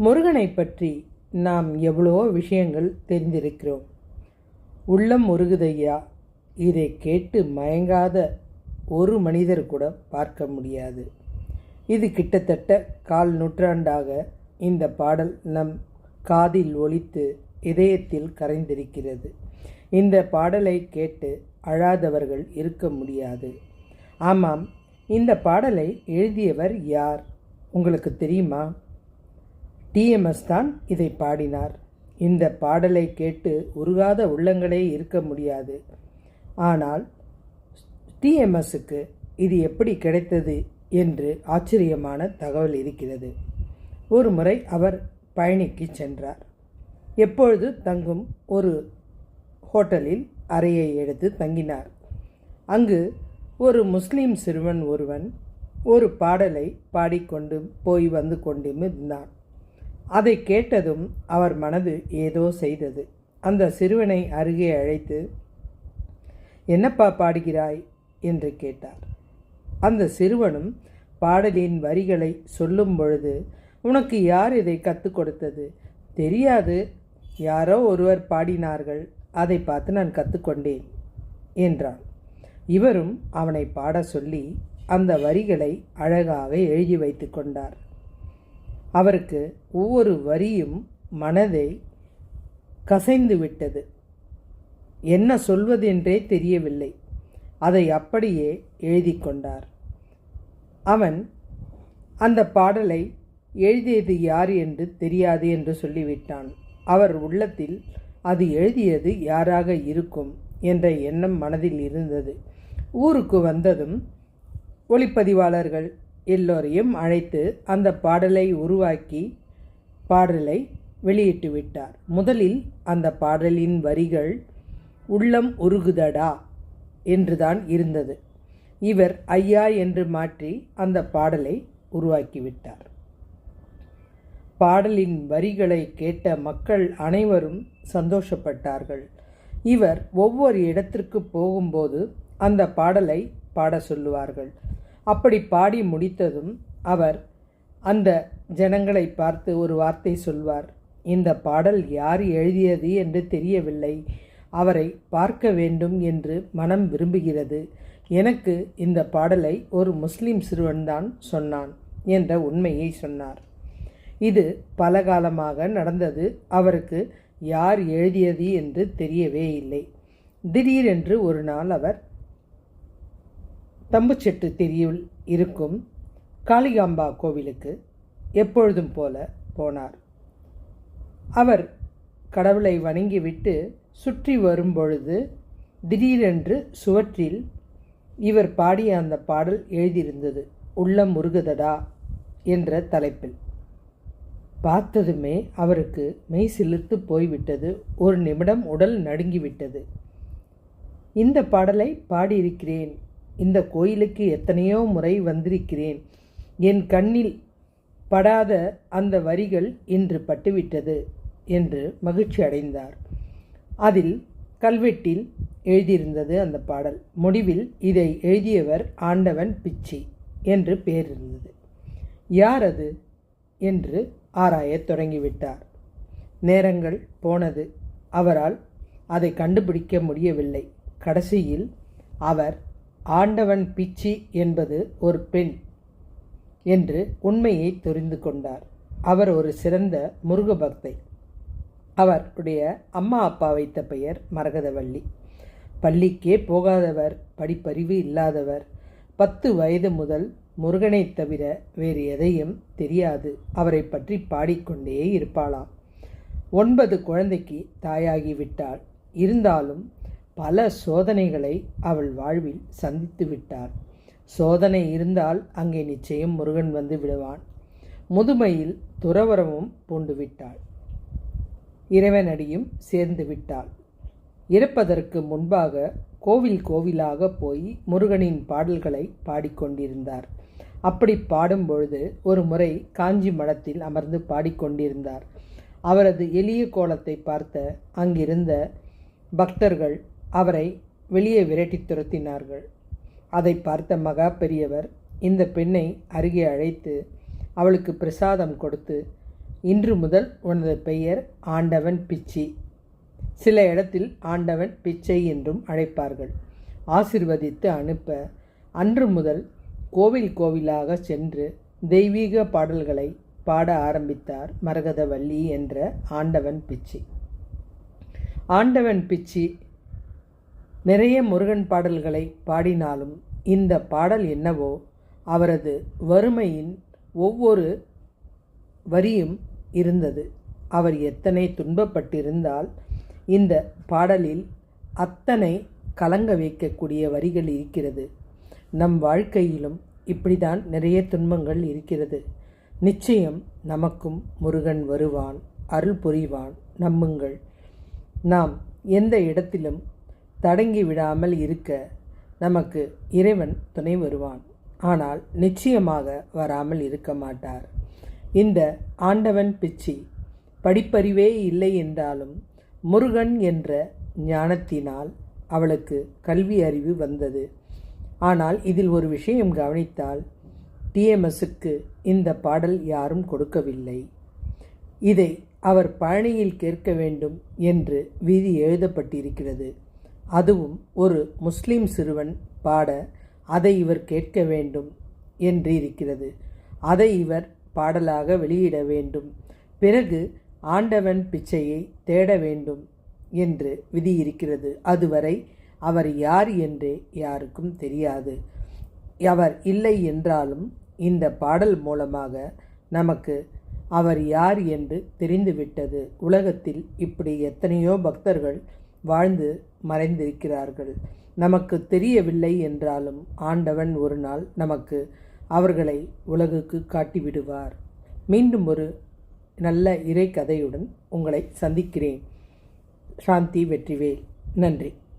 முருகனை பற்றி நாம் எவ்வளவோ விஷயங்கள் தெரிந்திருக்கிறோம். உள்ளம் முருகுதையா, இதை கேட்டு மயங்காத ஒரு மனிதர் கூட பார்க்க முடியாது. இது கிட்டத்தட்ட 1/4 நூற்றாண்டாக இந்த பாடல் நம் காதில் ஒலித்து இதயத்தில் கரைந்திருக்கிறது. இந்த பாடலை கேட்டு அழாதவர்கள் இருக்க முடியாது. ஆமாம், இந்த பாடலை எழுதியவர் யார் உங்களுக்கு தெரியுமா? டிஎம்எஸ் தான் இதை பாடினார். இந்த பாடலை கேட்டு உருகாத உள்ளங்களே இருக்க முடியாது. ஆனால் டிஎம்எஸ்க்கு இது எப்படி கிடைத்தது என்று ஆச்சரியமான தகவல் இருக்கிறது. ஒரு முறை அவர் பழனிக்கு சென்றார். எப்பொழுது தங்கும் ஒரு ஹோட்டலில் அறையை எடுத்து தங்கினார். அங்கு ஒரு முஸ்லீம் சிறுவன் ஒருவன் ஒரு பாடலை பாடிக்கொண்டு போய் வந்து கொண்டும் இருந்தான். அதை கேட்டதும் அவர் மனது ஏதோ செய்தது. அந்த சிறுவனை அருகே அழைத்து, என்னப்பா பாடுகிறாய் என்று கேட்டார். அந்த சிறுவனும் பாடலின் வரிகளை சொல்லும் பொழுது, உனக்கு யார் இதை கற்றுக் கொடுத்தது? தெரியாது, யாரோ ஒருவர் பாடினார்கள், அதை பார்த்து நான் கற்றுக்கொண்டேன் என்றான். இவரும் அவனை பாட சொல்லி அந்த வரிகளை அழகாக எழுதி வைத்து கொண்டார். அவருக்கு ஒவ்வொரு வரியும் மனதை கசைந்து விட்டது. என்ன சொல்வதென்றே தெரியவில்லை. அதை அப்படியே எழுதி கொண்டார். அவன் அந்த பாடலை எழுதியது யார் என்று தெரியாது என்று சொல்லிவிட்டான். அவர் உள்ளத்தில் அது எழுதியது யாராக இருக்கும் என்ற எண்ணம் மனதில் இருந்தது. ஊருக்கு வந்ததும் ஒளிப்பதிவாளர்கள் எல்லோரையும் அழைத்து அந்த பாடலை உருவாக்கி பாடலை வெளியிட்டு விட்டார். முதலில் அந்த பாடலின் வரிகள் உள்ளம் உருகுதடா என்றுதான் இருந்தது. இவர் ஐயா என்று மாற்றி அந்த பாடலை உருவாக்கிவிட்டார். பாடலின் வரிகளை கேட்ட மக்கள் அனைவரும் சந்தோஷப்பட்டார்கள். இவர் ஒவ்வொரு இடத்திற்கு போகும்போது அந்த பாடலை பாட சொல்லுவார்கள். அப்படி பாடி முடித்ததும் அவர் அந்த ஜனங்களை பார்த்து ஒரு வார்த்தை சொல்வார். இந்த பாடல் யார் எழுதியது என்று தெரியவில்லை, அவரை பார்க்க வேண்டும் என்று மனம் விரும்புகிறது. எனக்கு இந்த பாடலை ஒரு முஸ்லிம் சிறுவன்தான் சொன்னான் என்ற உண்மையை சொன்னார். இது பல காலமாக நடந்தது. அவருக்கு யார் எழுதியது என்று தெரியவே இல்லை. திடீரென்று ஒரு நாள் அவர் தம்புச்செட்டு தெருவில் இருக்கும் காளிகாம்பா கோவிலுக்கு எப்பொழுதும் போல போனார். அவர் கடவுளை வணங்கிவிட்டு சுற்றி வரும்பொழுது திடீரென்று சுவற்றில் இவர் பாடிய அந்த பாடல் எழுதியிருந்தது. உள்ளம் முருகுதடா என்ற தலைப்பில். பார்த்ததுமே அவருக்கு மெய் சிலிர்த்து போய்விட்டது. ஒரு நிமிடம் உடல் நடுங்கிவிட்டது. இந்த பாடலை பாடியிருக்கிறேன், இந்த கோயிலுக்கு எத்தனையோ முறை வந்திருக்கிறேன், என் கண்ணில் படாத அந்த வரிகள் இன்று பட்டுவிட்டது என்று மகிழ்ச்சி அடைந்தார். அதில் கல்வெட்டில் எழுதியிருந்தது அந்த பாடல். முடிவில் இதை எழுதியவர் ஆண்டவன் பிச்சி என்று பெயர் இருந்தது. யார் அது என்று ஆராயத் தொடங்கிவிட்டார். நேரங்கள் போனது. அவரால் அதை கண்டுபிடிக்க முடியவில்லை. கடைசியில் அவர் ஆண்டவன் பிச்சி என்பது ஒரு பெண் என்று உண்மையை தெரிந்து கொண்டார். அவர் ஒரு சிறந்த முருக பக்தை. அவருடைய அம்மா அப்பா வைத்த பெயர் மரகதவள்ளி. பள்ளிக்கே போகாதவர், படிப்பறிவு இல்லாதவர். 10 வயது முதல் முருகனை தவிர வேறு எதையும் தெரியாது. அவரை பற்றி பாடிக்கொண்டே இருப்பாளாம். 9 குழந்தைக்கு தாயாகிவிட்டாள். இருந்தாலும் பல சோதனைகளை அவள் வாழ்வில் சந்தித்து விட்டாள். சோதனை இருந்தால் அங்கே நிச்சயம் முருகன் வந்து விடுவான். முதுமையில் துறவரமும் பூண்டு விட்டாள். இறைவனடியும் சேர்ந்து விட்டாள். இறப்பதற்கு முன்பாக கோவில் கோவிலாக போய் முருகனின் பாடல்களை பாடிக்கொண்டிருந்தார். அப்படி பாடும்பொழுது ஒரு முறை காஞ்சி மடத்தில் அமர்ந்து பாடிக்கொண்டிருந்தார். அவரது எளிய கோலத்தை பார்த்த அங்கிருந்த பக்தர்கள் அவரை வெளியே விரட்டி துரத்தினார்கள். அதை பார்த்த மகா பெரியவர் இந்த பெண்ணை அருகே அழைத்து அவளுக்கு பிரசாதம் கொடுத்து இன்று முதல் உனது பெயர் ஆண்டவன் பிச்சி. சில இடத்தில் ஆண்டவன் பிச்சை என்றும் அழைப்பார்கள். ஆசிர்வதித்து அனுப்ப அன்று முதல் கோவில் கோவிலாக சென்று தெய்வீக பாடல்களை பாட ஆரம்பித்தார் மரகதவள்ளி என்ற ஆண்டவன் பிச்சி. ஆண்டவன் பிச்சி நிறைய முருகன் பாடல்களை பாடினாலும் இந்த பாடல் என்னவோ அவரது வறுமையின் ஒவ்வொரு வரியும் இருந்தது. அவர் எத்தனை துன்பப்பட்டிருந்தால் இந்த பாடலில் அத்தனை கலங்க வைக்கக்கூடிய வரிகள் இருக்கிறது. நம் வாழ்க்கையிலும் இப்படிதான் நிறைய துன்பங்கள் இருக்கிறது. நிச்சயம் நமக்கும் முருகன் வருவான், அருள் புரிவான், நம்புங்கள். நாம் எந்த இடத்திலும் தடங்கி விடாமல் இருக்க நமக்கு இறைவன் துணை வருவான். ஆனால் நிச்சயமாக வராமல் இருக்க மாட்டார். இந்த ஆண்டவன் பிச்சி படிப்பறிவே இல்லை என்றாலும் முருகன் என்ற ஞானத்தினால் அவளுக்கு கல்வி அறிவு வந்தது. ஆனால் இதில் ஒரு விஷயம் கவனித்தால், டிஎம்எஸ்க்கு இந்த பாடல் யாரும் கொடுக்கவில்லை. இதை அவர் பழனியில் கேட்க வேண்டும் என்று விதி எழுதப்பட்டிருக்கிறது. அதுவும் ஒரு முஸ்லிம் சிறுவன் பாட அதை இவர் கேட்க வேண்டும் என்று இருக்கிறது. அதை இவர் பாடலாக வெளியிட வேண்டும். பிறகு ஆண்டவன் பிச்சையை தேட வேண்டும் என்று விதி இருக்கிறது. அதுவரை அவர் யார் என்றே யாருக்கும் தெரியாது. அவர் இல்லை என்றாலும் இந்த பாடல் மூலமாக நமக்கு அவர் யார் என்று தெரிந்துவிட்டது. உலகத்தில் இப்படி எத்தனையோ பக்தர்கள் வாழ்ந்து மறைந்திருக்கிறார்கள். நமக்கு தெரியவில்லை என்றாலும் ஆண்டவன் ஒரு நாள் நமக்கு அவர்களை உலகுக்கு காட்டிவிடுவார். மீண்டும் ஒரு நல்ல இறை கதையுடன் உங்களை சந்திக்கிறேன். சாந்தி வெற்றிவேல். நன்றி.